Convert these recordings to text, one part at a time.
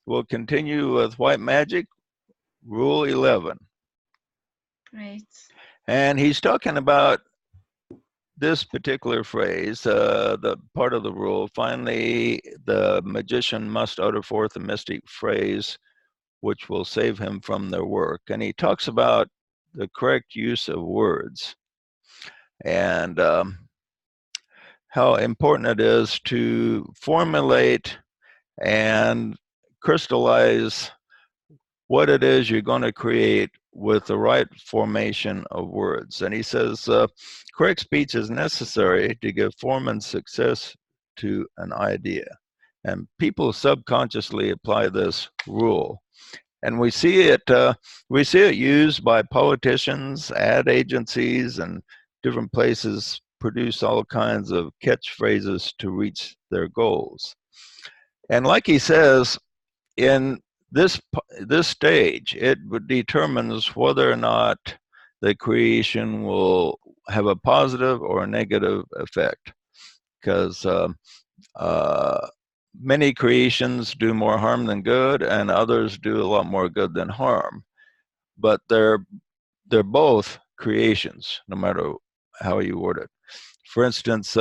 we'll continue with white magic, rule 11. Great. And he's talking about this particular phrase, the part of the rule. Finally, the magician must utter forth a mystic phrase which will save him from their work. And he talks about the correct use of words and how important it is to formulate and crystallize what it is you're going to create with the right formation of words. And he says, correct speech is necessary to give form and success to an idea. And people subconsciously apply this rule. And we see it used by politicians, ad agencies, and different places produce all kinds of catchphrases to reach their goals. And like he says, in this stage, it determines whether or not the creation will have a positive or a negative effect, because many creations do more harm than good, and others do a lot more good than harm. But they're both creations, no matter how you word it. For instance,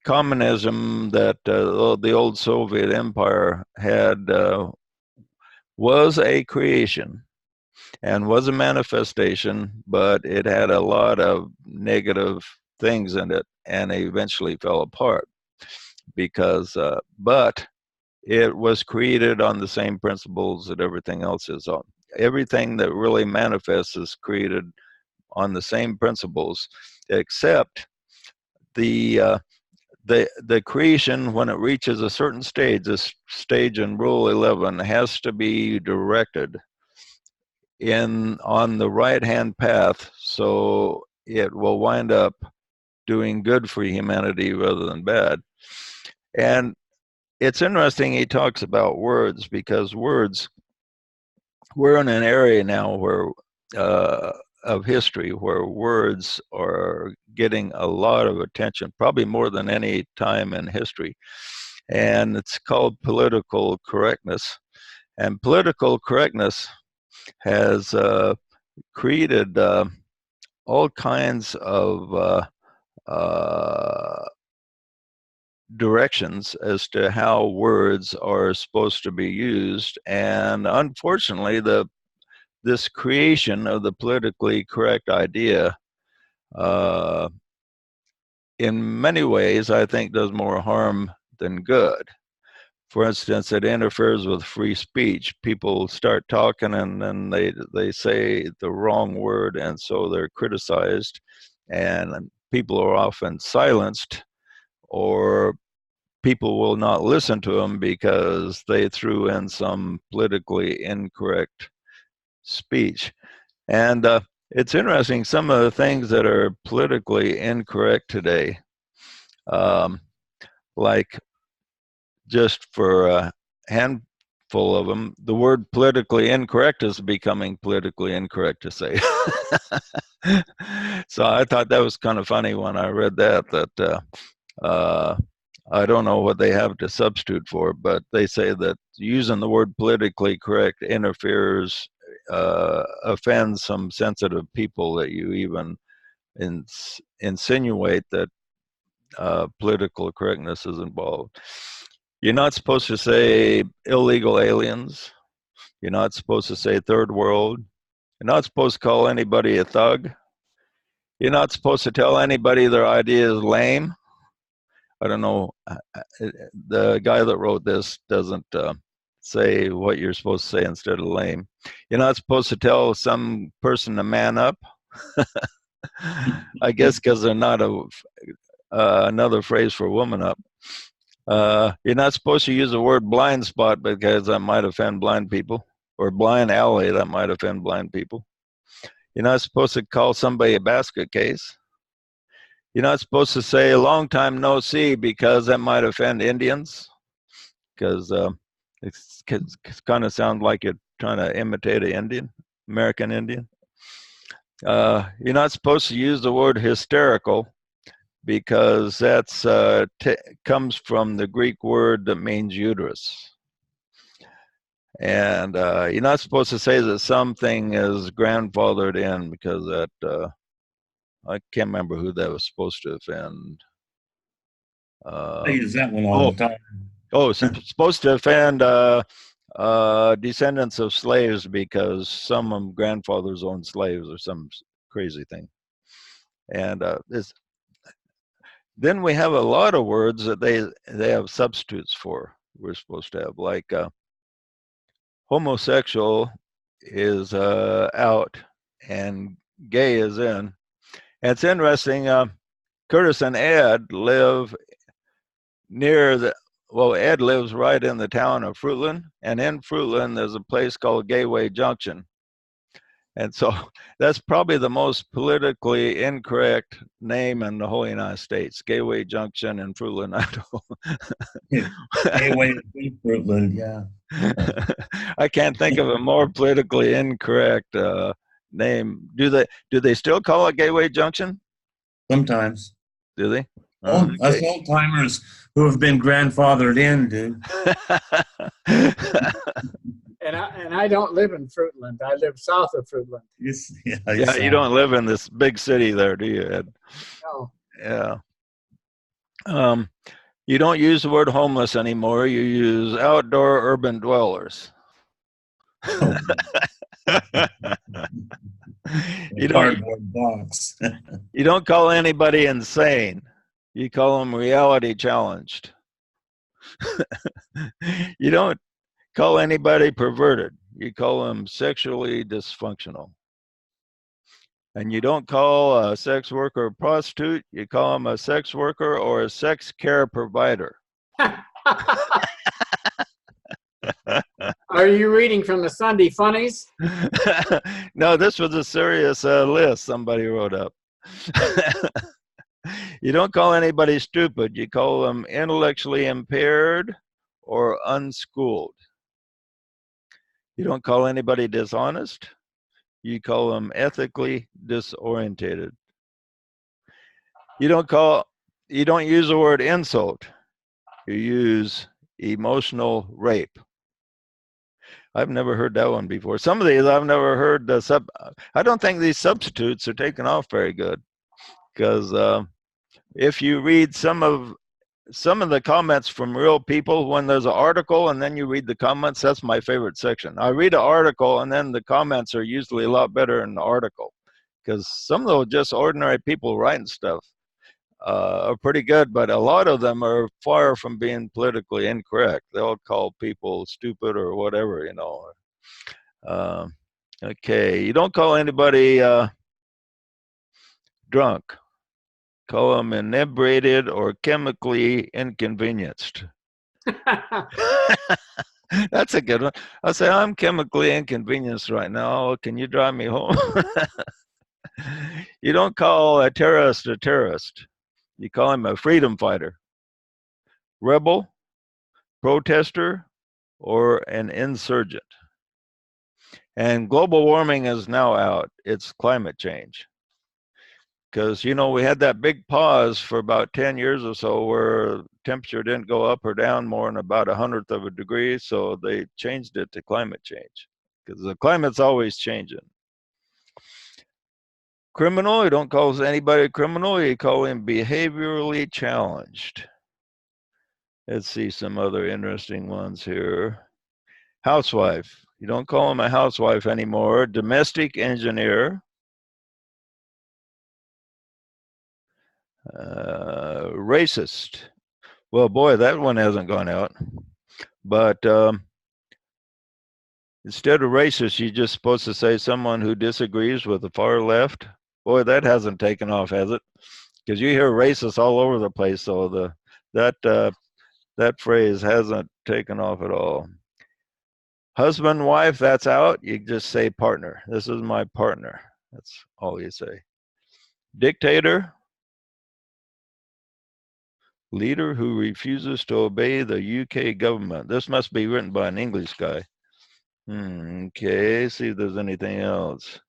communism that the old Soviet Empire had was a creation and was a manifestation, but it had a lot of negative things in it, and it eventually fell apart because, but it was created on the same principles that everything else is on. Everything that really manifests is created on the same principles, except the creation, when it reaches a certain stage, this stage in Rule 11 has to be directed on the right-hand path, so it will wind up doing good for humanity rather than bad. And it's interesting he talks about words, because words, we're in an area now where of history where words are getting a lot of attention, probably more than any time in history. And it's called political correctness. And political correctness has created all kinds of directions as to how words are supposed to be used. And unfortunately, this creation of the politically correct idea, in many ways, I think does more harm than good. For instance, it interferes with free speech. People start talking and then they say the wrong word, and so they're criticized, and people are often silenced, or people will not listen to them because they threw in some politically incorrect speech. And it's interesting, some of the things that are politically incorrect today, like just for a handful of them, the word politically incorrect is becoming politically incorrect to say. So I thought that was kind of funny when I read that I don't know what they have to substitute for, but they say that using the word politically correct interferes, offends some sensitive people, that you even insinuate that political correctness is involved. You're not supposed to say illegal aliens. You're not supposed to say third world. You're not supposed to call anybody a thug. You're not supposed to tell anybody their idea is lame. I don't know, the guy that wrote this doesn't say what you're supposed to say instead of lame. You're not supposed to tell some person to man up. I guess because they're not another phrase for woman up. You're not supposed to use the word blind spot because that might offend blind people, or blind alley, that might offend blind people. You're not supposed to call somebody a basket case. You're not supposed to say a long time no see because that might offend Indians, because it kind of sounds like you're trying to imitate an Indian, American Indian. You're not supposed to use the word hysterical because that's comes from the Greek word that means uterus. And you're not supposed to say that something is grandfathered in, because that I can't remember who that was supposed to offend. I use that one all Oh, the time. supposed to offend descendants of slaves, because some of them grandfathers owned slaves or some crazy thing. And then we have a lot of words that they have substitutes for. We're supposed to have, like homosexual is out and gay is in. And it's interesting. Curtis and Ed live near Ed lives right in the town of Fruitland, and in Fruitland there's a place called Gateway Junction. And so that's probably the most politically incorrect name in the whole United States, Gateway Junction in Fruitland, Idaho. Gateway in Fruitland, yeah. I can't think of a more politically incorrect name. Do they still call it Gateway Junction? Sometimes. Do they? Us old timers who have been grandfathered in, dude. And I don't live in Fruitland. I live south of Fruitland. Yeah, you don't live in this big city there, do you, Ed? No. Yeah. You don't use the word homeless anymore. You use outdoor urban dwellers. Oh. You cardboard box. You don't call anybody insane. You call them reality challenged. You don't call anybody perverted. You call them sexually dysfunctional. And you don't call a sex worker a prostitute. You call them a sex worker or a sex care provider. Are you reading from the Sunday Funnies? No, this was a serious list somebody wrote up. You don't call anybody stupid. You call them intellectually impaired or unschooled. You don't call anybody dishonest. You call them ethically disorientated. You don't use the word insult. You use emotional rape. I've never heard that one before. Some of these I've never heard. I don't think these substitutes are taken off very good, because if you read some of the comments from real people, when there's an article and then you read the comments, that's my favorite section. I read an article and then the comments are usually a lot better than the article, because some of those just ordinary people writing stuff are pretty good, but a lot of them are far from being politically incorrect. They'll call people stupid or whatever, you know. Okay, you don't call anybody drunk. Call them inebriated or chemically inconvenienced. That's a good one. I'll say, I'm chemically inconvenienced right now. Can you drive me home? You don't call a terrorist a terrorist. You call him a freedom fighter, rebel, protester, or an insurgent. And global warming is now out. It's climate change. Because, you know, we had that big pause for about 10 years or so where temperature didn't go up or down more than about 1/100 of a degree. So they changed it to climate change, because the climate's always changing. Criminal, you don't call anybody a criminal. You call him behaviorally challenged. Let's see some other interesting ones here. Housewife. You don't call him a housewife anymore. Domestic engineer. Racist. Well, boy, that one hasn't gone out. But instead of racist, you're just supposed to say someone who disagrees with the far left. Boy, that hasn't taken off, has it? Because you hear racist all over the place. So that phrase hasn't taken off at all. Husband, wife, that's out. You just say partner. This is my partner. That's all you say. Dictator. Leader who refuses to obey the UK government. This must be written by an English guy. Okay, see if there's anything else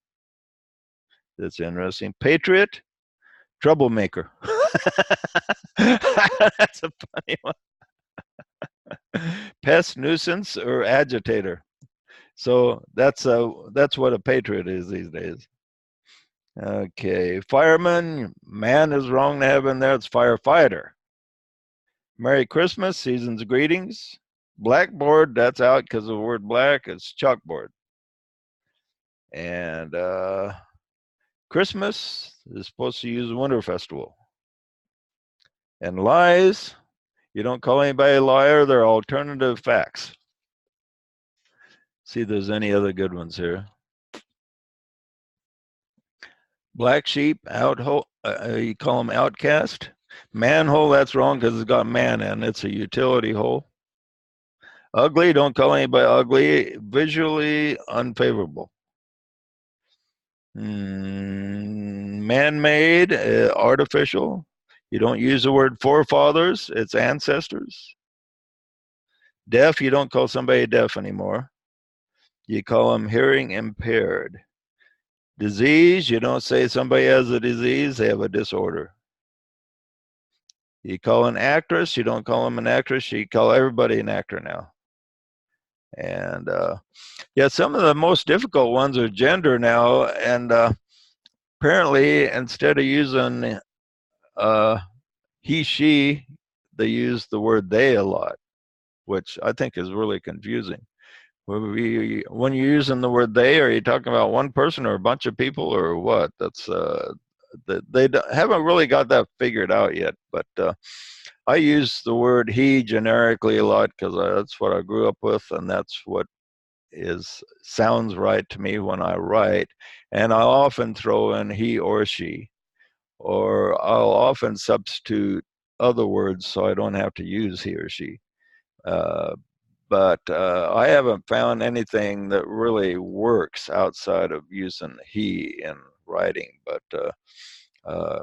that's interesting. Patriot, troublemaker. That's a funny one. Pest, nuisance, or agitator. So that's what a patriot is these days. Okay, fireman, man is wrong to have in there. It's firefighter. Merry Christmas, season's greetings. Blackboard, that's out because of the word black. It's chalkboard. And Christmas is supposed to use Winter Festival. And lies, you don't call anybody a liar. They're alternative facts. See if there's any other good ones here. Black sheep, you call them outcast. Manhole, that's wrong because it's got man in it. It's a utility hole. Ugly, don't call anybody ugly. Visually unfavorable. Man-made, artificial. You don't use the word forefathers. It's ancestors. Deaf, you don't call somebody deaf anymore. You call them hearing impaired. Disease, you don't say somebody has a disease. They have a disorder. You call an actress, you don't call them an actress. You call everybody an actor now. And yeah, some of the most difficult ones are gender now. And apparently, instead of using he, she, they use the word they a lot, which I think is really confusing. When you're using the word they, are you talking about one person or a bunch of people or what? That's they haven't really got that figured out yet. But I use the word he generically a lot because that's what I grew up with, and that's what sounds right to me when I write. And I'll often throw in he or she, or I'll often substitute other words so I don't have to use he or she. But I haven't found anything that really works outside of using he in writing. But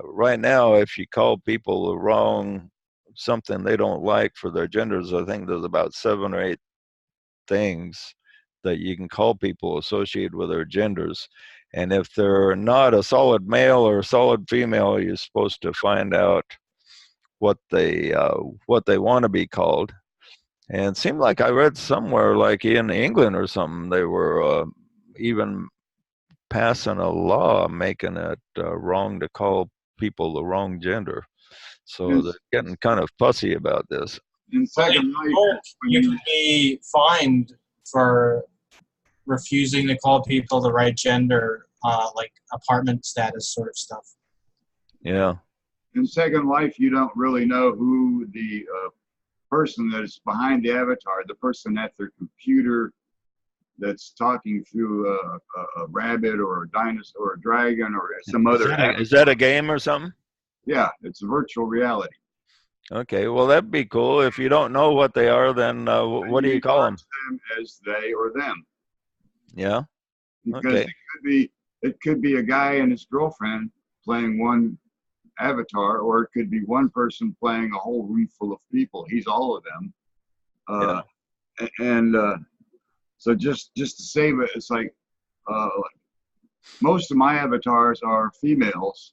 right now, if you call people the wrong something they don't like for their genders, I think there's about 7 or 8 things that you can call people associated with their genders. And if they're not a solid male or a solid female, you're supposed to find out what they want to be called. And it seemed like I read somewhere, like in England or something, they were even passing a law making it wrong to call people the wrong gender. So they're getting kind of fussy about this. In Second Life, you can be fined for refusing to call people the right gender, like apartment status sort of stuff. Yeah. In Second Life, you don't really know who the person that is behind the avatar, the person at their computer that's talking through a rabbit or a dinosaur or a dragon or some other. Is that a game or something? Yeah, it's a virtual reality. Okay, well that'd be cool. If you don't know what they are, then what do you call them? As they or them. Yeah. Because okay. it could be a guy and his girlfriend playing one avatar, or it could be one person playing a whole room full of people. He's all of them. And so just to save it, it's like most of my avatars are females,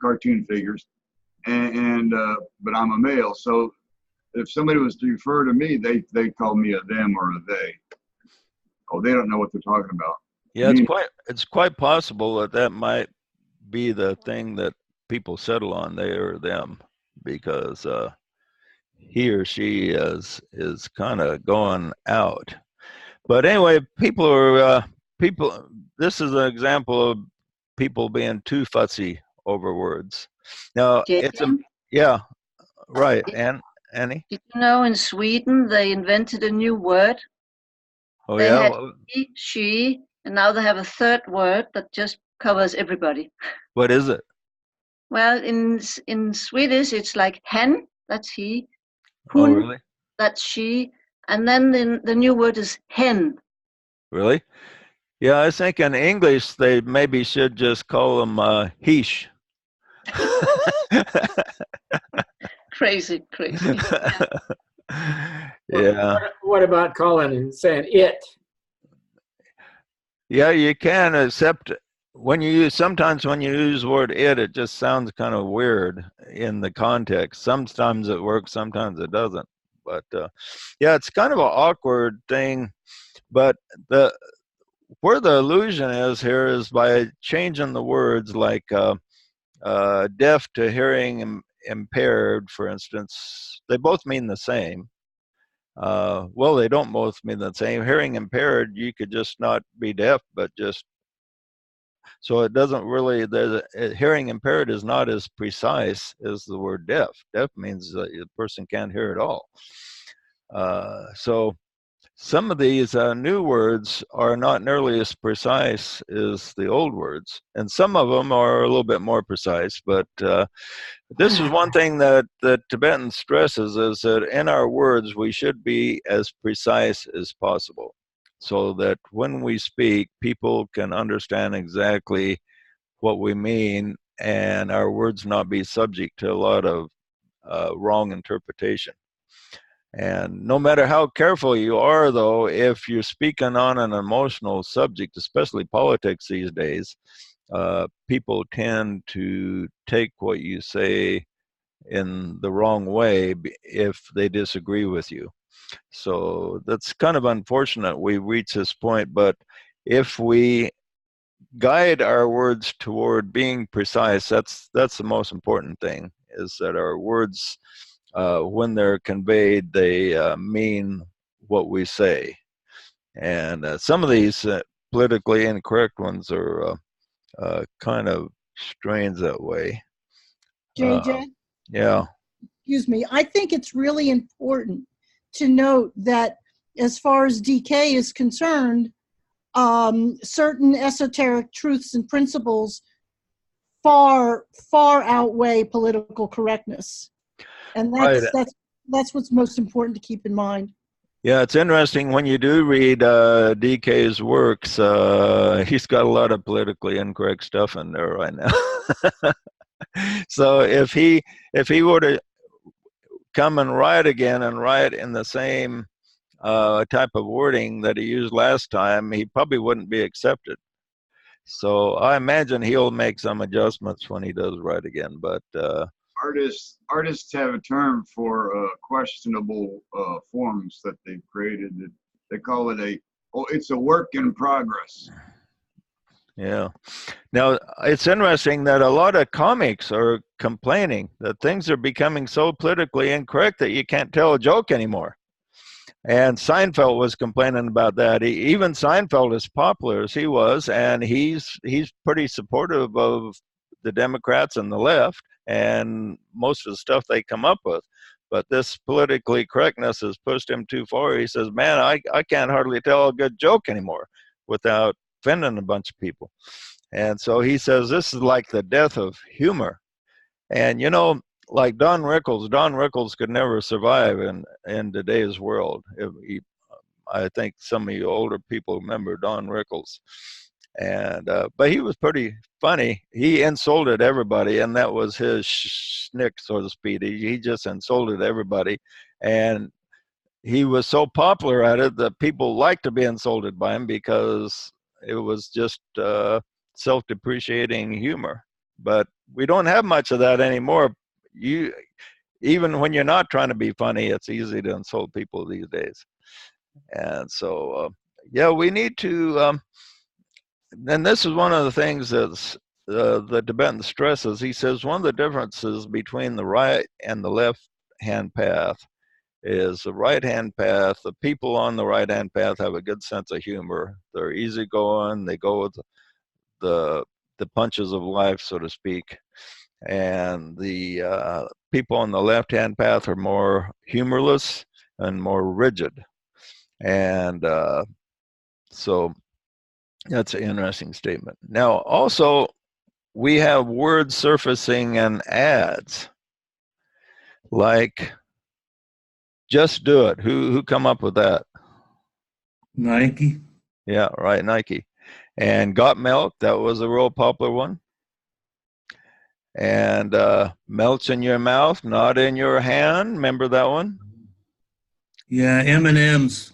cartoon figures, and but I'm a male. So if somebody was to refer to me, they call me a them or a they. Oh, they don't know what they're talking about. Yeah, it's quite possible that might be the thing that people settle on, they or them, because he or she is kind of going out. But anyway, people are this is an example of people being too fussy over words. Now it's yeah, right. And Annie, did you know in Sweden they invented a new word? Oh they yeah, had he, she, and now they have a third word that just covers everybody. What is it? Well, in Swedish it's like hen, that's he. Hun, oh really? That's she. And then the new word is hen. Really? Yeah, I think in English they maybe should just call them heesh. Crazy. Yeah. What about calling and saying it? Yeah, you can, except sometimes when you use the word it just sounds kind of weird in the context. Sometimes it works, sometimes it doesn't. But yeah, it's kind of an awkward thing. But where the illusion is here is by changing the words, like deaf to hearing impaired, for instance. They both mean the same. Well, they don't both mean the same. Hearing impaired, you could just not be deaf, but just, so it doesn't really, hearing impaired is not as precise as the word deaf. Deaf means that the person can't hear at all. So some of these new words are not nearly as precise as the old words, and some of them are a little bit more precise. But this is one thing that the Tibetan stresses, is that in our words we should be as precise as possible, so that when we speak, people can understand exactly what we mean, and our words not be subject to a lot of wrong interpretation. And no matter how careful you are, though, if you're speaking on an emotional subject, especially politics these days, people tend to take what you say in the wrong way if they disagree with you. So that's kind of unfortunate we reach this point, but if we guide our words toward being precise, that's the most important thing, is that our words, when they're conveyed, they mean what we say. And some of these politically incorrect ones are kind of strange that way. JJ, Yeah. excuse me. I think it's really important to note that as far as DK is concerned, certain esoteric truths and principles far outweigh political correctness. And that's what's most important to keep in mind. Yeah, it's interesting when you do read DK's works. He's got a lot of politically incorrect stuff in there right now. So if he were to come and write again and write in the same type of wording that he used last time, he probably wouldn't be accepted. So I imagine he'll make some adjustments when he does write again. But artists have a term for questionable forms that they've created. They call it it's a work in progress. Yeah. Now, it's interesting that a lot of comics are complaining that things are becoming so politically incorrect that you can't tell a joke anymore. And Seinfeld was complaining about that. Even Seinfeld, as popular as he was, and he's pretty supportive of the Democrats and the left and most of the stuff they come up with. But this politically correctness has pushed him too far. He says, man, I can't hardly tell a good joke anymore without offending a bunch of people. And so he says this is like the death of humor. And you know, like Don Rickles could never survive in today's world. I think some of you older people remember Don Rickles. And but he was pretty funny. He insulted everybody, and that was his shtick, so to speak. He just insulted everybody, and he was so popular at it that people liked to be insulted by him because it was just self-depreciating humor. But we don't have much of that anymore. Even when you're not trying to be funny, it's easy to insult people these days. And so, yeah, we need to. And this is one of the things that the Tibetan stresses. He says one of the differences between the right and the left-hand path is the right-hand path. The people on the right-hand path have a good sense of humor. They're easygoing. They go with the punches of life, so to speak. And the people on the left-hand path are more humorless and more rigid. And so that's an interesting statement. Now, also, we have words surfacing in ads, like "Just Do It." Who come up with that? Nike. Yeah, right, Nike. And "Got Milk," that was a real popular one. And "Melts in Your Mouth, Not in Your Hand." Remember that one? Yeah, M&Ms.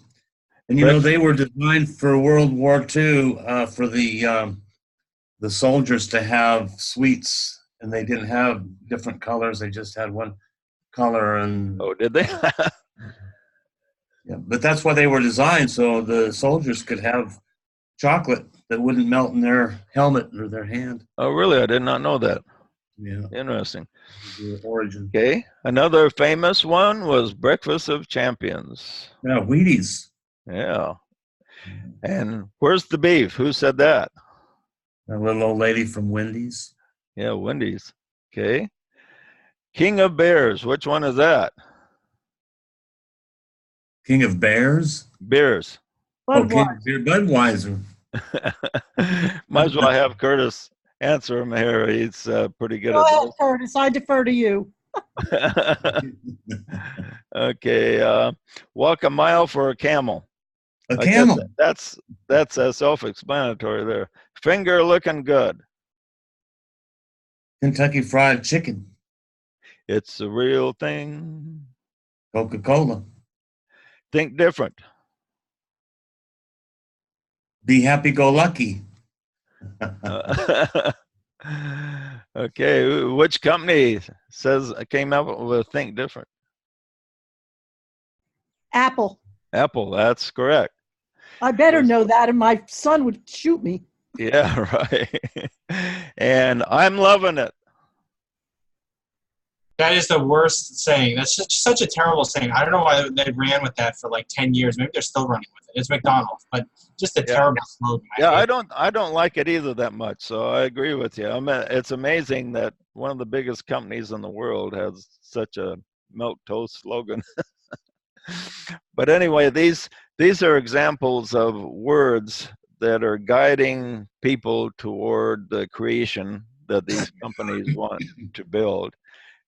And you know, they were designed for World War II for the soldiers to have sweets, and they didn't have different colors. They just had one color. And oh, did they? Yeah, but that's why they were designed, so the soldiers could have chocolate that wouldn't melt in their helmet or their hand. Oh, really? I did not know that. Yeah, Interesting. the origin. Okay. Another famous one was Breakfast of Champions. Yeah, Wheaties. Yeah. And where's the beef? Who said that? A little old lady from Wendy's. Yeah, Wendy's. Okay. King of Bears. Which one is that? King of Bears. Beers. Oh, King of Beer, Budweiser. Might as well have Curtis answer him here. He's pretty good Go at ahead, Curtis. I defer to you. this. Okay. Walk a mile for a camel. A I guess camel. that's self-explanatory there. Finger looking good. Kentucky Fried Chicken. It's a real thing. Coca-Cola. Think different. Be happy-go-lucky. Okay, which company came up with think different? Apple. Apple, that's correct. I better know that, or my son would shoot me. Yeah, right. And I'm loving it. That is the worst saying. That's such a terrible saying. I don't know why they ran with that for like 10 years. Maybe they're still running with it. It's McDonald's, but just a terrible slogan. Yeah, I don't like it either that much. So I agree with you. I mean, it's amazing that one of the biggest companies in the world has such a milk toast slogan. But anyway, these are examples of words that are guiding people toward the creation that these companies want to build.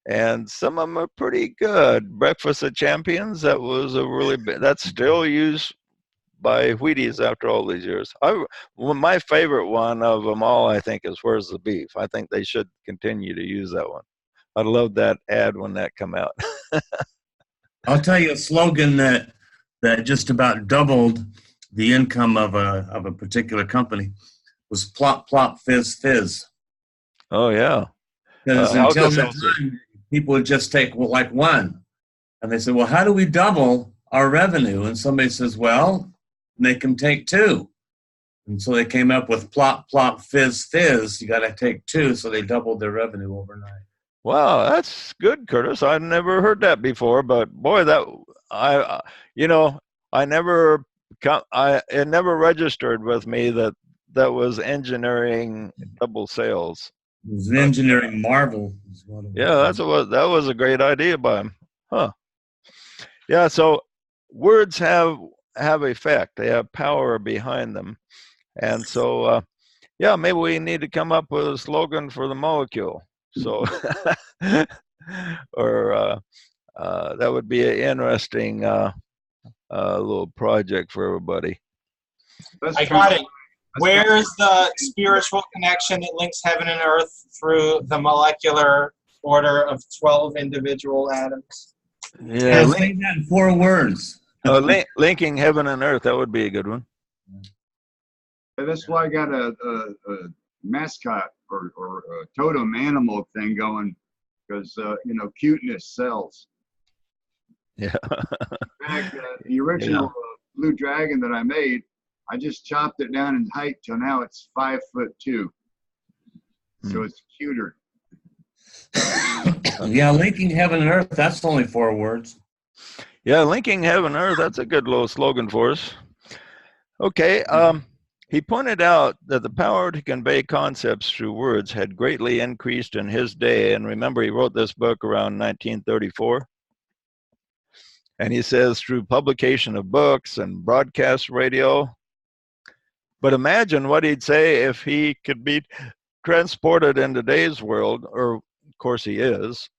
And some of them are pretty good. Breakfast of Champions, that was a really big, that's still used by Wheaties after all these years. My favorite one of them all, I think, is Where's the Beef? I think they should continue to use that one. I love that ad when that come out. I'll tell you a slogan that just about doubled the income of a particular company was plop, plop, fizz, fizz. Oh, yeah. Because until that Alka-Seltzer. time, people would just take like one. And they said, well, how do we double our revenue? And somebody says, well, make them take two. And so they came up with plop, plop, fizz, fizz. You got to take two. So they doubled their revenue overnight. Wow, that's good, Curtis. I'd never heard that before, but boy, it never registered with me that was engineering double sales. It was an engineering marvel. Yeah, that was a great idea by him. Huh. Yeah, so words have effect. They have power behind them. And so yeah, maybe we need to come up with a slogan for the molecule. So or that would be an interesting little project for everybody. I got it. Where's the spiritual connection that links heaven and earth through the molecular order of 12 individual atoms? Yeah, Say that in 4 words. linking heaven and earth, that would be a good one. And that's why I got a mascot or a totem animal thing going, because cuteness sells. Yeah. In fact, the original blue dragon that I made, I just chopped it down in height till now it's 5'2". So it's cuter. Yeah, linking heaven and earth, that's only 4 words. Yeah, linking heaven and earth, that's a good little slogan for us. Okay, he pointed out that the power to convey concepts through words had greatly increased in his day. And remember, he wrote this book around 1934. And he says through publication of books and broadcast radio. But imagine what he'd say if he could be transported in today's world, or of course he is.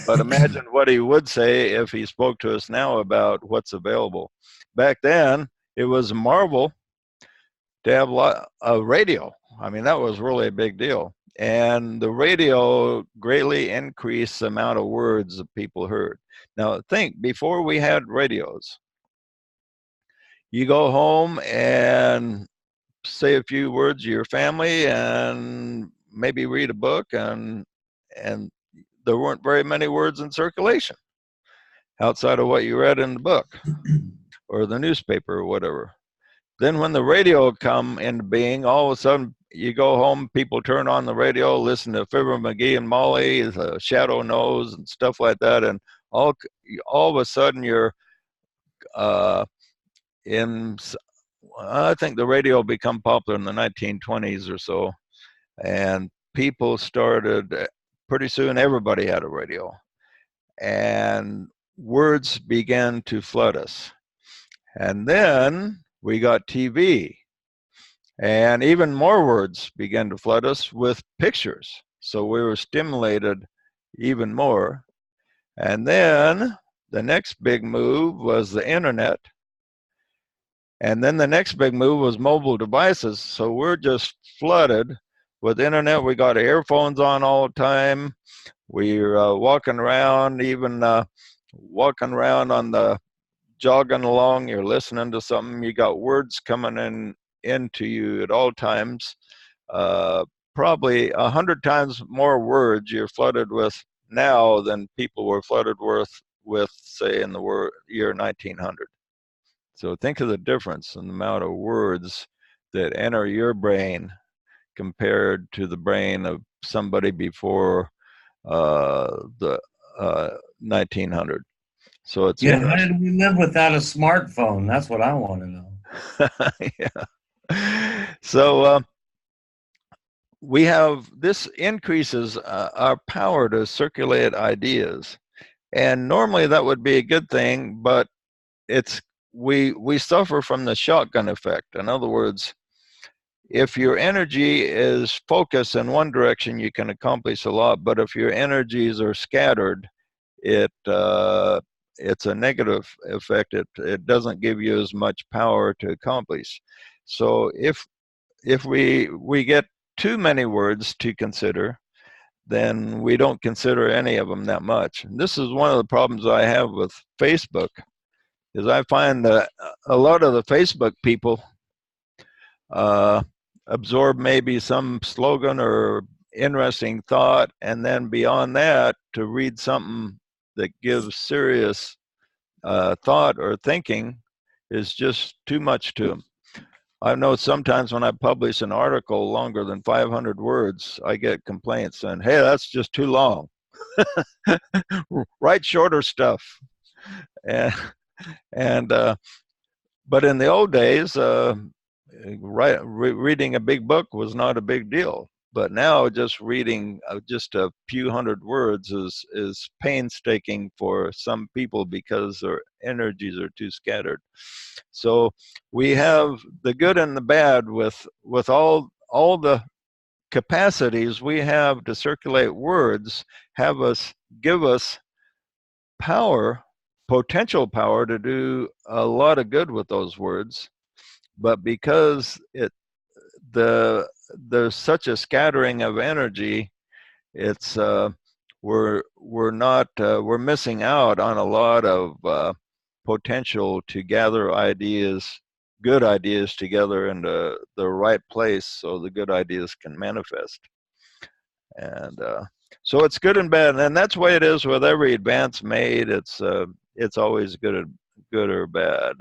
But imagine what he would say if he spoke to us now about what's available. Back then, it was a marvel to have a radio. I mean, that was really a big deal. And the radio greatly increased the amount of words that people heard. Now, think, before we had radios, you go home and say a few words to your family and maybe read a book, and there weren't very many words in circulation outside of what you read in the book. or the newspaper or whatever. Then when the radio come into being, all of a sudden you go home, people turn on the radio, listen to Fibber McGee and Molly, the Shadow Knows and stuff like that, and all of a sudden you're in, I think the radio become popular in the 1920s or so, and people started, pretty soon everybody had a radio, and words began to flood us. And then we got TV, and even more words began to flood us with pictures. So we were stimulated even more. And then the next big move was the internet. And then the next big move was mobile devices. So we're just flooded with internet. We got earphones on all the time. We're walking around, even walking around on the jogging along, you're listening to something, you got words coming into you at all times. Probably 100 times more words you're flooded with now than people were flooded with say, in the year 1900. So think of the difference in the amount of words that enter your brain compared to the brain of somebody before the 1900. So it's how did we live without a smartphone? That's what I want to know. Yeah. So we have, this increases our power to circulate ideas, and normally that would be a good thing, but we suffer from the shotgun effect. In other words, if your energy is focused in one direction, you can accomplish a lot, but if your energies are scattered, it's a negative effect. It doesn't give you as much power to accomplish. So if we get too many words to consider, then we don't consider any of them that much. And this is one of the problems I have with Facebook, is I find that a lot of the Facebook people absorb maybe some slogan or interesting thought, and then beyond that, to read something that gives serious thought or thinking is just too much to them. I know sometimes when I publish an article longer than 500 words, I get complaints saying, hey, that's just too long. Write shorter stuff. But in the old days, reading a big book was not a big deal. But now just reading just a few hundred words is painstaking for some people because their energies are too scattered. So we have the good and the bad with all the capacities we have to circulate words, give us power, potential power to do a lot of good with those words. But because there's such a scattering of energy, it's we're missing out on a lot of potential to gather ideas, good ideas together in the right place, so the good ideas can manifest. And so it's good and bad, and that's the way it is with every advance made. It's always good or bad.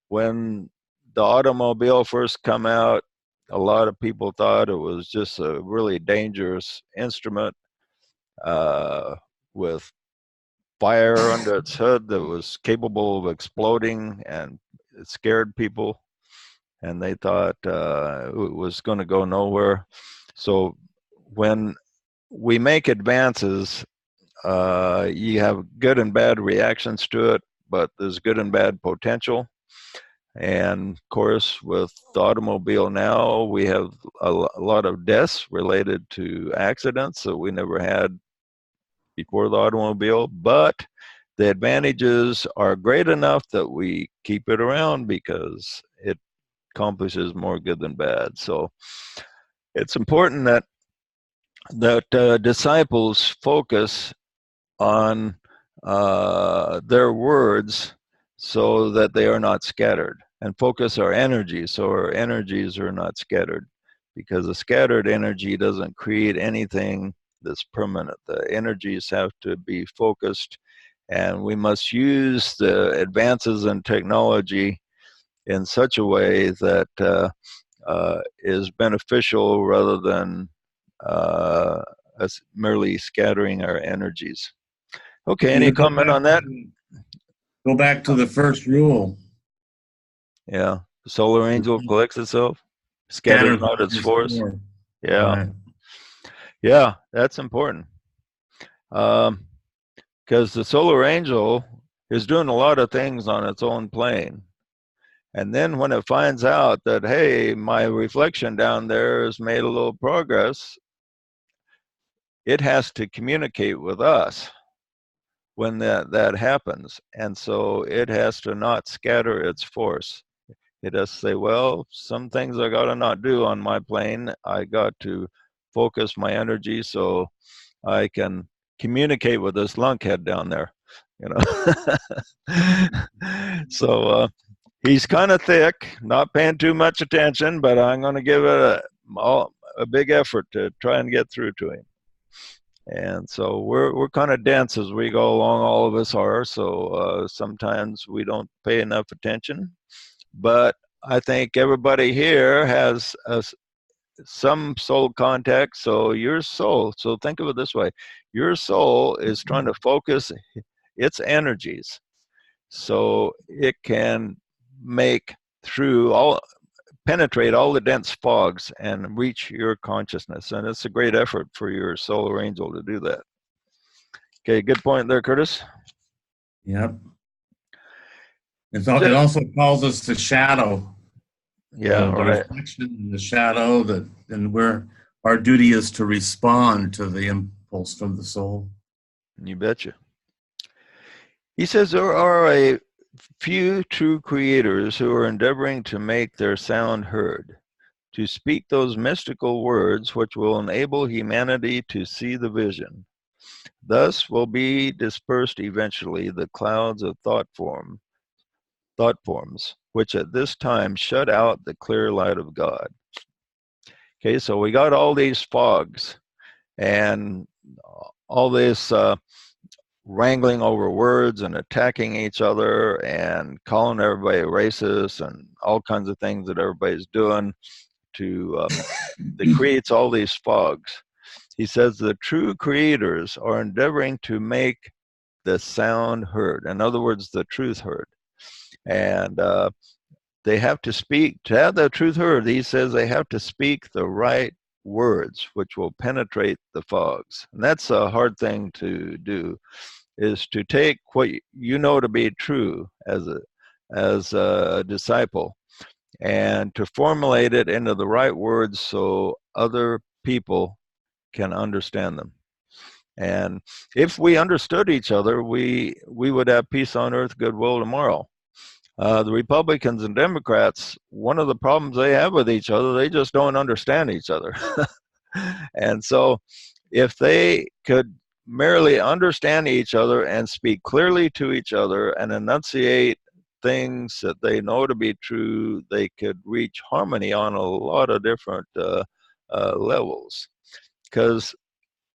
When the automobile first come out, a lot of people thought it was just a really dangerous instrument with fire under its hood that was capable of exploding, and it scared people, and they thought it was going to go nowhere. So when we make advances, you have good and bad reactions to it, but there's good and bad potential. And of course, with the automobile now, we have a lot of deaths related to accidents that we never had before the automobile. But the advantages are great enough that we keep it around because it accomplishes more good than bad. So it's important that disciples focus on their words so that they are not scattered, and focus our energy so our energies are not scattered, because a scattered energy doesn't create anything that's permanent. The energies have to be focused And we must use the advances in technology in such a way that is beneficial rather than us merely scattering our energies. Okay, any comment on that? Go back to the first rule. Yeah, the solar angel collects itself, scatters not its force. Yeah, Right. yeah, that's important. Because the solar angel is doing a lot of things on its own plane. And then when it finds out that, hey, my reflection down there has made a little progress, it has to communicate with us when that happens. And so it has to not scatter its force. It has to say, well, some things I got to not do on my plane. I got to focus my energy so I can communicate with this lunkhead down there, you know. So he's kind of thick, not paying too much attention, but I'm going to give it a big effort to try and get through to him. And so we're kind of dense as we go along, all of us are, so sometimes we don't pay enough attention. But I think everybody here has some soul contact. So your soul, so think of it this way, your soul is trying to focus its energies so it can penetrate all the dense fogs and reach your consciousness. And it's a great effort for your solar angel to do that. Okay, good point there, Curtis. Yep. It also calls us the shadow. Yeah, the right. reflection and the shadow, and our duty is to respond to the impulse from the soul. You betcha. He says there are a few true creators who are endeavoring to make their sound heard, to speak those mystical words which will enable humanity to see the vision. Thus will be dispersed eventually the clouds of thought forms, which at this time shut out the clear light of God. Okay, so we got all these fogs and all this wrangling over words and attacking each other and calling everybody racist and all kinds of things that everybody's doing that creates all these fogs. He says the true creators are endeavoring to make the sound heard. In other words, the truth heard. And they have to speak, to have the truth heard, he says they have to speak the right words, which will penetrate the fogs. And that's a hard thing to do, is to take what you know to be true as a disciple and to formulate it into the right words so other people can understand them. And if we understood each other, we would have peace on earth, goodwill tomorrow. The Republicans and Democrats, one of the problems they have with each other, they just don't understand each other. And so if they could merely understand each other and speak clearly to each other and enunciate things that they know to be true, they could reach harmony on a lot of different levels. Because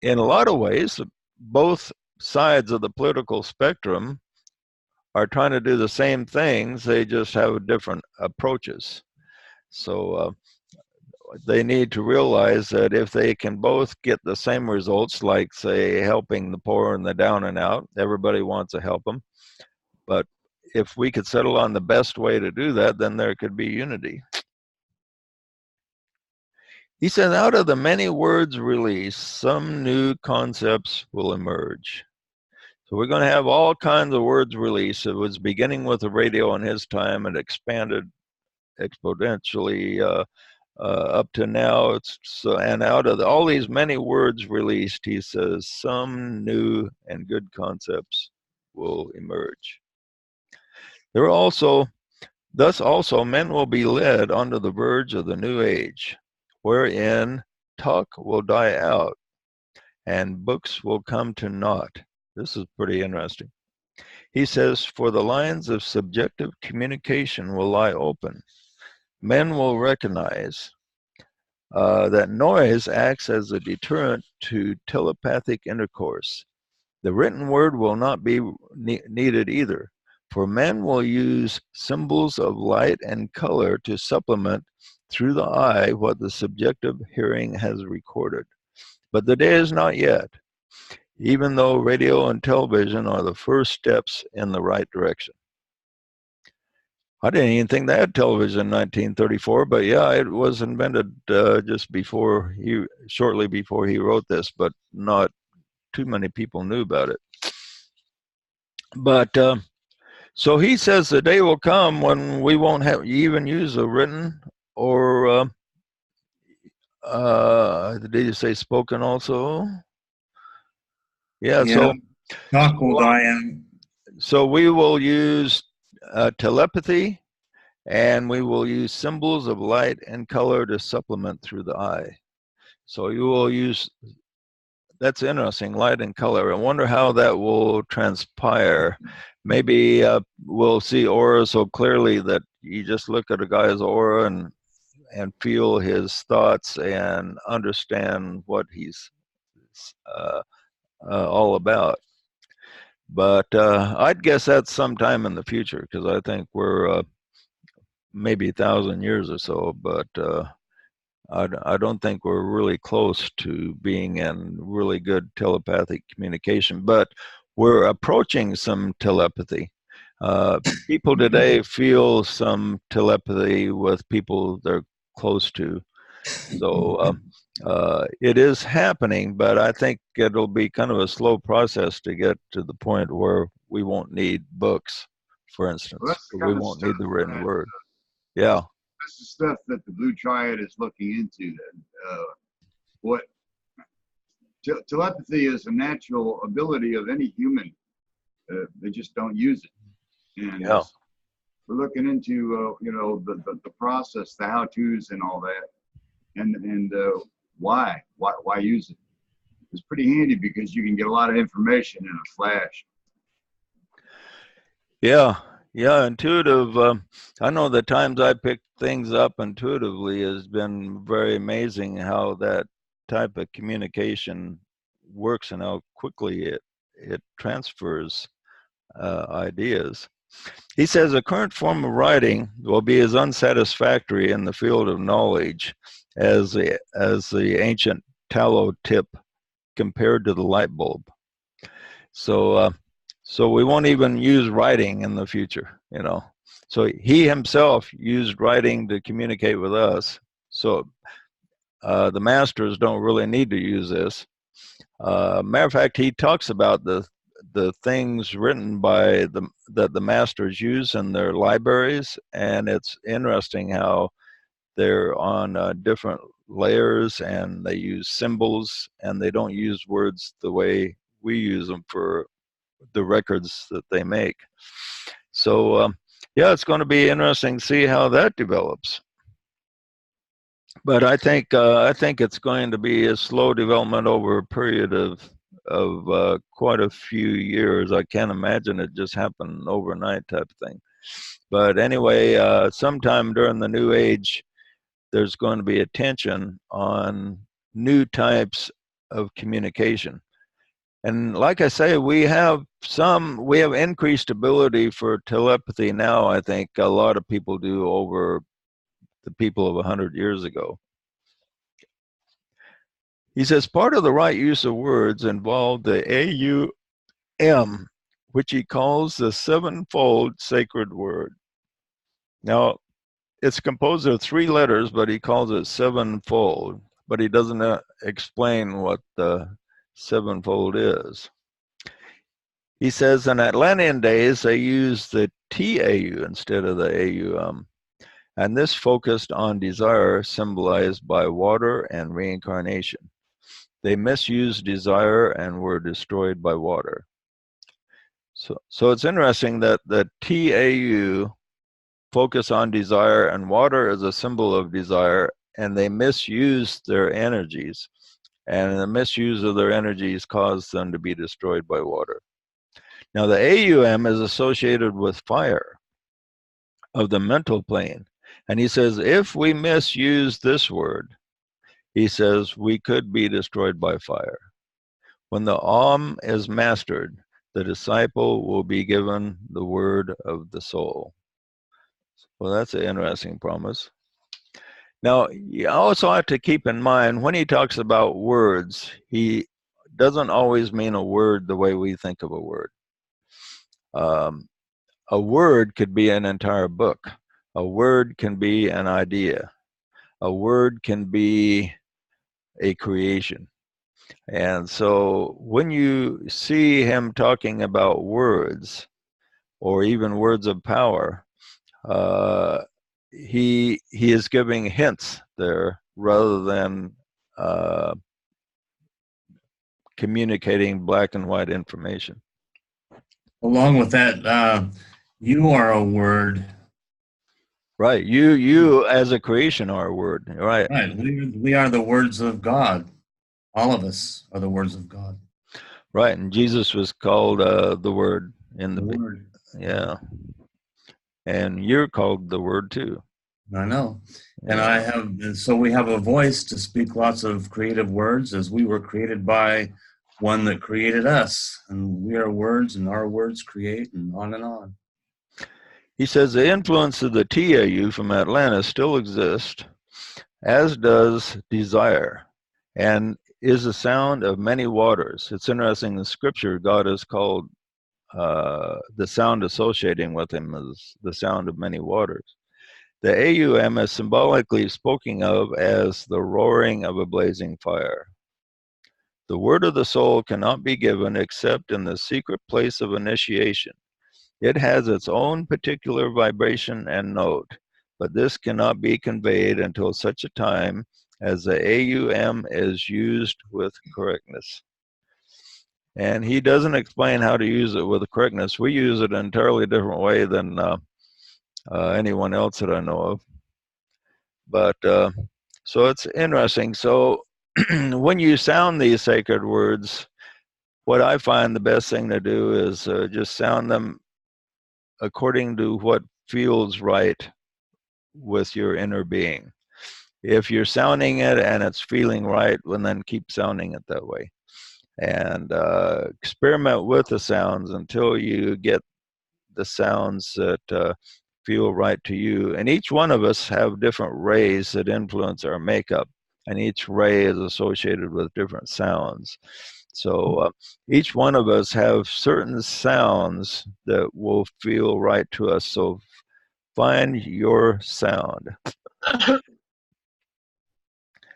in a lot of ways, both sides of the political spectrum are trying to do the same things, they just have different approaches. So they need to realize that if they can both get the same results, like, say, helping the poor and the down and out, everybody wants to help them. But if we could settle on the best way to do that, then there could be unity. He said, out of the many words released, some new concepts will emerge. So we're going to have all kinds of words released. It was beginning with the radio in his time and expanded exponentially up to now. And out of all these many words released, he says, some new and good concepts will emerge. Thus also men will be led onto the verge of the new age, wherein talk will die out and books will come to naught. This is pretty interesting. He says, for the lines of subjective communication will lie open. Men will recognize that noise acts as a deterrent to telepathic intercourse. The written word will not be needed either, for men will use symbols of light and color to supplement through the eye what the subjective hearing has recorded. But the day is not yet, even though radio and television are the first steps in the right direction. I didn't even think they had television in 1934, but yeah, it was invented shortly before he wrote this, but not too many people knew about it. But so he says the day will come when we won't have even use a written or did you say spoken also? Yeah. So talk will die out. So we will use telepathy, and we will use symbols of light and color to supplement through the eye. So you will use, that's interesting, light and color. I wonder how that will transpire. Maybe we'll see aura so clearly that you just look at a guy's aura and feel his thoughts and understand what he's all about. But I'd guess that's sometime in the future, because I think we're maybe 1,000 years or so, but I don't think we're really close to being in really good telepathic communication, but we're approaching some telepathy. People today feel some telepathy with people they're close to. So it is happening, but I think it'll be kind of a slow process to get to the point where we won't need books, for instance. Well, we won't need the written word. Yeah. This is stuff that the Blue Triad is looking into. What telepathy is a natural ability of any human. They just don't use it. And yeah. We're looking into the process, the how-tos, and all that, and why use it. It's pretty handy because you can get a lot of information in a flash. Yeah, intuitive. I know the times I picked things up intuitively has been very amazing how that type of communication works and how quickly it transfers ideas. He says a current form of writing will be as unsatisfactory in the field of knowledge as the ancient tallow tip compared to the light bulb. So we won't even use writing in the future, you know. So he himself used writing to communicate with us. So the masters don't really need to use this. Matter of fact, he talks about the things written by that the masters use in their libraries, and it's interesting how they're on different layers, and they use symbols, and they don't use words the way we use them for the records that they make. So yeah, it's going to be interesting to see how that develops. But I think it's going to be a slow development over a period of quite a few years. I can't imagine it just happened overnight type of thing. But anyway, sometime during the New Age, there's going to be attention on new types of communication. And like I say, we have increased ability for telepathy now. I think a lot of people do over the people of 100 years ago. He says part of the right use of words involved the AUM, which he calls the sevenfold sacred word. Now, it's composed of 3 letters, but he calls it sevenfold, but he doesn't explain what the sevenfold is. He says in Atlantean days, they used the TAU instead of the AUM, and this focused on desire symbolized by water and reincarnation. They misused desire and were destroyed by water. So it's interesting that the TAU focus on desire, and water is a symbol of desire, and they misused their energies, and the misuse of their energies caused them to be destroyed by water. Now the AUM is associated with fire of the mental plane, and he says if we misuse this word, he says we could be destroyed by fire. When the Om is mastered, the disciple will be given the word of the soul. Well, that's an interesting promise. Now, you also have to keep in mind when he talks about words, he doesn't always mean a word the way we think of a word. A word could be an entire book. A word can be an idea. A word can be a creation. And so when you see him talking about words, or even words of power, he is giving hints there rather than communicating black and white information. Along with that, you are a word. Right. You as a creation are a word. Right. Right. We are the words of God. All of us are the words of God. Right. And Jesus was called the Word in the Word. Yeah. And you're called the Word too. I know. And Yeah. so we have a voice to speak lots of creative words as we were created by one that created us. And we are words and our words create and on and on. He says the influence of the TAU from Atlantis still exists, as does desire, and is the sound of many waters. It's interesting, in the scripture, God is called, the sound associating with him is the sound of many waters. The AUM is symbolically spoken of as the roaring of a blazing fire. The word of the soul cannot be given except in the secret place of initiation. It has its own particular vibration and note, but this cannot be conveyed until such a time as the AUM is used with correctness. And he doesn't explain how to use it with correctness. We use it an entirely different way than anyone else that I know of. But so it's interesting. So when you sound these sacred words, what I find the best thing to do is just sound them according to what feels right with your inner being. If you're sounding it and it's feeling right, well, then keep sounding it that way. And experiment with the sounds until you get the sounds that feel right to you. And each one of us have different rays that influence our makeup, and each ray is associated with different sounds. So each one of us have certain sounds that will feel right to us. So find your sound.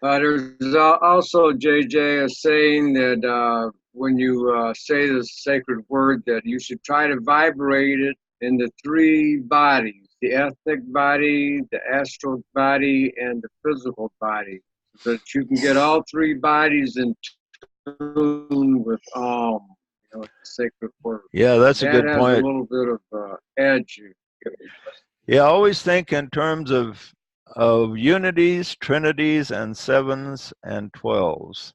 There's also JJ is saying that when you say the sacred word, that you should try to vibrate it in the three bodies: the ethnic body, the astral body, and the physical body, so that you can get all three bodies in tune with the sacred word. Yeah, that's a good That has point. a little bit of edge. Yeah, always think in terms of unities, trinities, and sevens and 12s.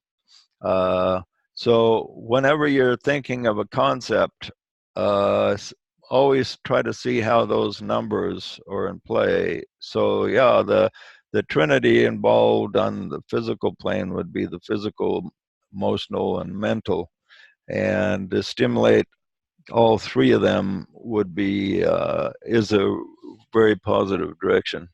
So whenever you're thinking of a concept, always try to see how those numbers are in play. So yeah, the trinity involved on the physical plane would be the physical, emotional, and mental. And to stimulate all three of them would be is a very positive direction.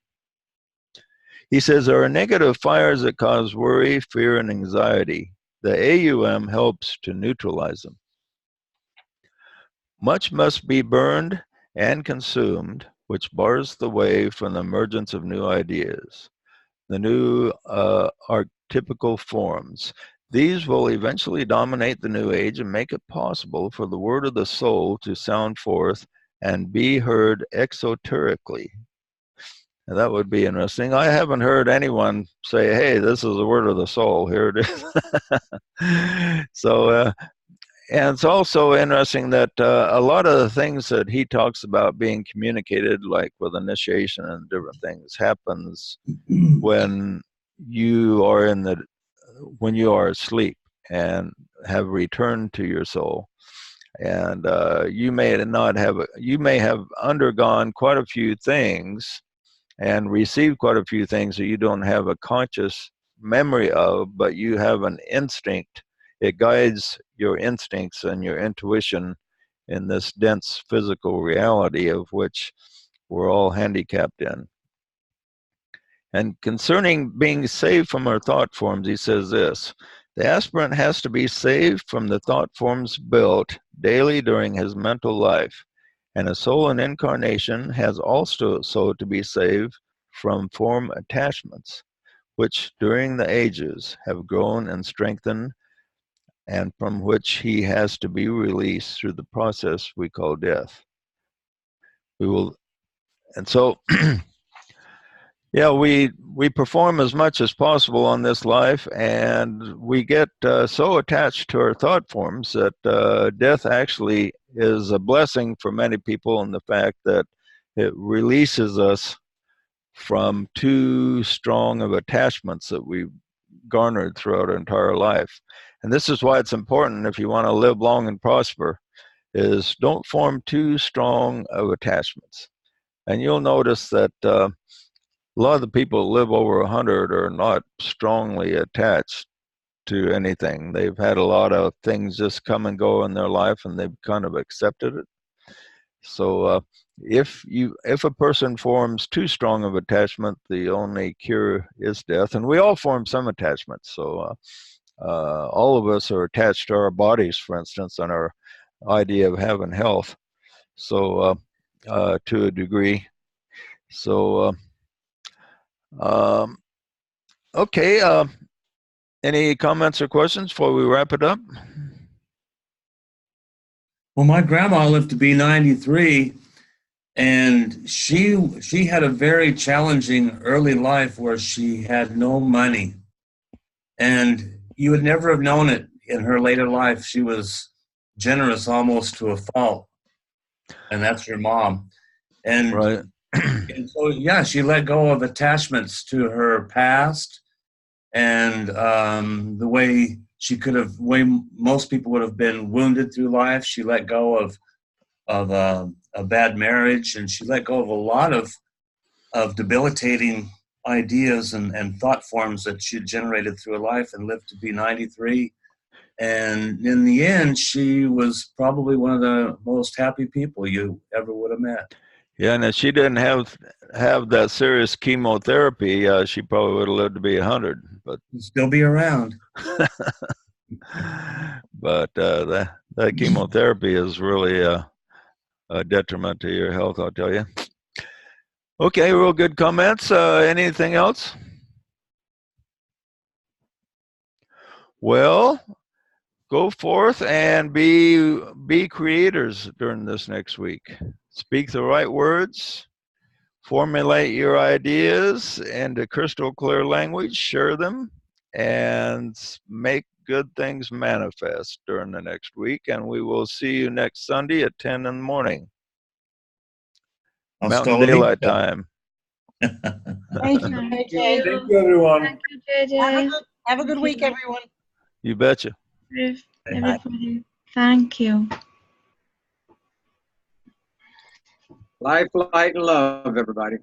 He says there are negative fires that cause worry, fear, and anxiety. The AUM helps to neutralize them. Much must be burned and consumed, which bars the way from the emergence of new ideas, the new archetypical forms. These will eventually dominate the new age and make it possible for the word of the soul to sound forth and be heard exoterically. And that would be interesting. I haven't heard anyone say, hey, this is the word of the soul. Here it is. So, and it's also interesting that a lot of the things that he talks about being communicated, like with initiation and different things, happens when you are when you are asleep and have returned to your soul. And you may have undergone quite a few things and received quite a few things that you don't have a conscious memory of, but you have an instinct it guides your instincts and your intuition in this dense physical reality of which we're all handicapped in. And concerning being saved from our thought forms, he says this: the aspirant has to be saved from the thought forms built daily during his mental life, and a soul in incarnation has also to be saved from form attachments, which during the ages have grown and strengthened, and from which he has to be released through the process we call death. We will, and so yeah, we perform as much as possible on this life, and we get so attached to our thought forms that death actually is a blessing for many people in the fact that it releases us from too strong of attachments that we've garnered throughout our entire life. And this is why it's important, if you want to live long and prosper, is don't form too strong of attachments. And you'll notice that a lot of the people who live over 100 are not strongly attached to anything. They've had a lot of things just come and go in their life, and they've kind of accepted it. So if a person forms too strong of attachment, the only cure is death. And we all form some attachments. So all of us are attached to our bodies, for instance, and our idea of having health. So to a degree. So okay. Any comments or questions before we wrap it up? Well, my grandma lived to be 93, and she had a very challenging early life where she had no money. And you would never have known it in her later life. She was generous almost to a fault. And that's your mom. And, right. And so, yeah, she let go of attachments to her past and the way most people would have been wounded through life. She let go of a bad marriage, and she let go of a lot of debilitating ideas and thought forms that she had generated through her life, and lived to be 93. And in the end, she was probably one of the most happy people you ever would have met. Yeah, and if she didn't have that serious chemotherapy, she probably would have lived to be 100. But she'd still be around. But that chemotherapy is really a detriment to your health, I'll tell you. Okay, real good comments. Anything else? Well, go forth and be creators during this next week. Speak the right words. Formulate your ideas into crystal clear language. Share them, and make good things manifest during the next week. And we will see you next Sunday at 10 in the morning. Mountain Daylight Time. Thank you, JJ. Thank you, everyone. Thank you, JJ. Have a good week, everyone. You betcha. Everybody, thank you. Life, light, and love, everybody.